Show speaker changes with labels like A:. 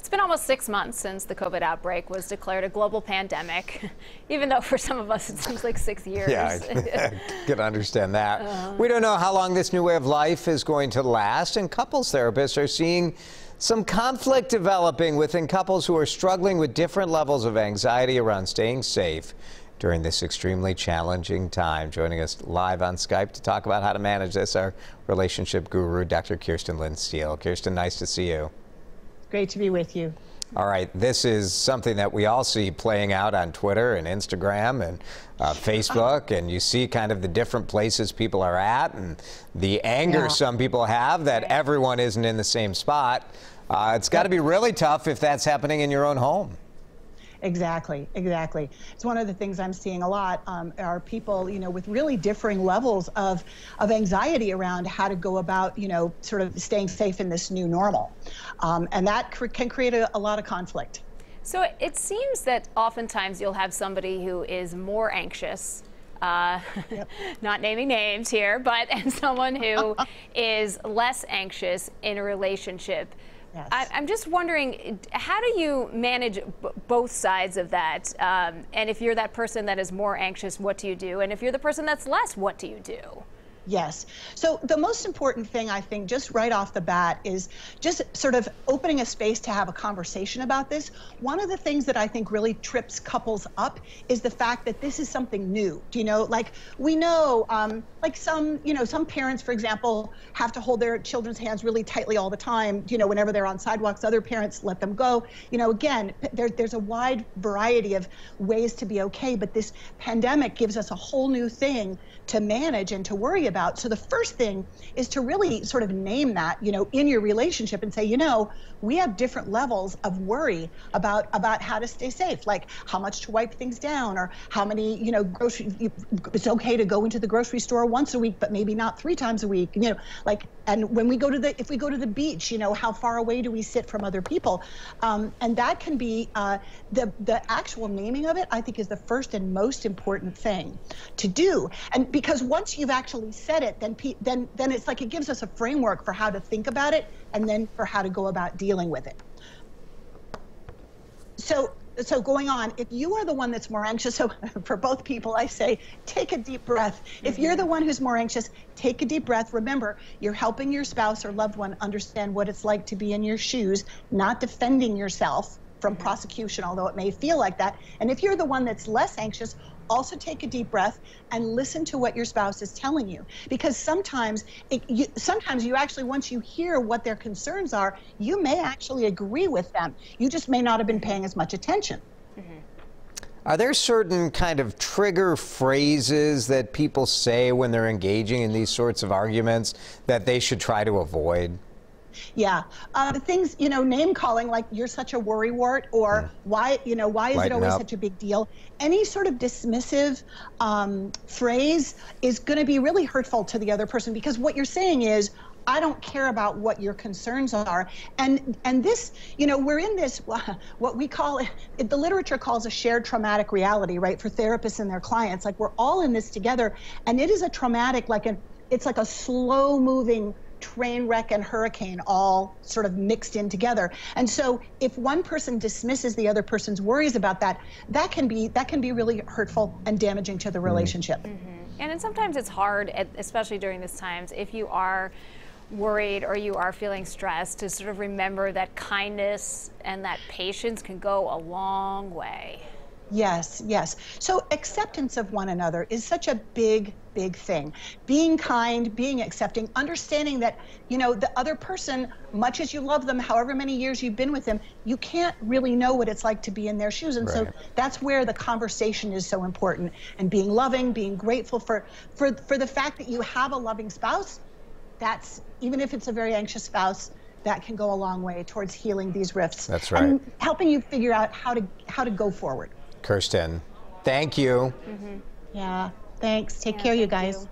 A: It's been almost 6 months since the COVID outbreak was declared a global pandemic, even though for some of us it seems like 6 years.
B: Yeah, I can understand that. We don't know how long this new way of life is going to last, and couples therapists are seeing some conflict developing within couples who are struggling with different levels of anxiety around staying safe during this extremely challenging time. Joining us live on Skype to talk about how to manage this, our relationship guru, Dr. Kirsten Lynn-Steele. Kirsten, nice to see you.
C: Great to be with you.
B: All right, this is something that we all see playing out on Twitter and Instagram and Facebook, and you see kind of the different places people are at and the anger some people have that everyone isn't in the same spot. It's got to be really tough if that's happening in your own home.
C: Exactly. It's one of the things I'm seeing a lot are people, with really differing levels of anxiety around how to go about, sort of staying safe in this new normal. And that can create a lot of conflict.
A: So it seems that oftentimes you'll have somebody who is more anxious, not naming names here, and someone who is less anxious in a relationship.
C: Yes.
A: I'm just wondering, how do you manage both sides of that? And if you're that person that is more anxious, what do you do? And if you're the person that's less, what do you do?
C: Yes. So the most important thing, I think, just right off the bat is just sort of opening a space to have a conversation about this. One of the things that I think really trips couples up is the fact that this is something new. Like we know, like some parents, for example, have to hold their children's hands really tightly all the time, whenever they're on sidewalks. Other parents let them go. Again, there's a wide variety of ways to be okay, but this pandemic gives us a whole new thing to manage and to worry about. So the first thing is to really sort of name that, in your relationship and say, we have different levels of worry about how to stay safe, like how much to wipe things down, or how many, it's okay to go into the grocery store once a week, but maybe not 3 times a week, and when we go to if we go to the beach, how far away do we sit from other people? And that can be, the actual naming of it, I think, is the first and most important thing to do. And because once you've actually said it, then it's like it gives us a framework for how to think about it and then for how to go about dealing with it. So going on, if you are the one that's more anxious, so for both people, I say, take a deep breath. If you're the one who's more anxious, take a deep breath. Remember, you're helping your spouse or loved one understand what it's like to be in your shoes, not defending yourself from prosecution, although it may feel like that. And if you're the one that's less anxious, also take a deep breath and listen to what your spouse is telling you. Because sometimes you actually, once you hear what their concerns are, you may actually agree with them. You just may not have been paying as much attention.
B: Are there certain kind of trigger phrases that people say when they're engaging in these sorts of arguments that they should try to avoid?
C: Yeah, the things, name calling, like you're such a worrywart, or why is it always such a big deal? Any sort of dismissive phrase is going to be really hurtful to the other person, because what you're saying is, I don't care about what your concerns are. And this, we're in this, what we call, the literature calls a shared traumatic reality, right, for therapists and their clients. Like, we're all in this together, and it is a traumatic, it's like a slow moving train wreck and hurricane all sort of mixed in together. And so if one person dismisses the other person's worries about that, that can be really hurtful and damaging to the relationship.
A: And then sometimes it's hard, especially during these times, if you are worried or you are feeling stressed, to sort of remember that kindness and that patience can go a long way.
C: Yes. So acceptance of one another is such a big thing. Being kind, being accepting, understanding that, the other person, much as you love them, however many years you've been with them, you can't really know what it's like to be in their shoes. And so that's where the conversation is so important. And being loving, being grateful for the fact that you have a loving spouse, that's, even if it's a very anxious spouse, that can go a long way towards healing these rifts.
B: That's right.
C: And helping you figure out how to go forward.
B: Kirsten, thank you.
C: Yeah, thanks. Take care, you guys.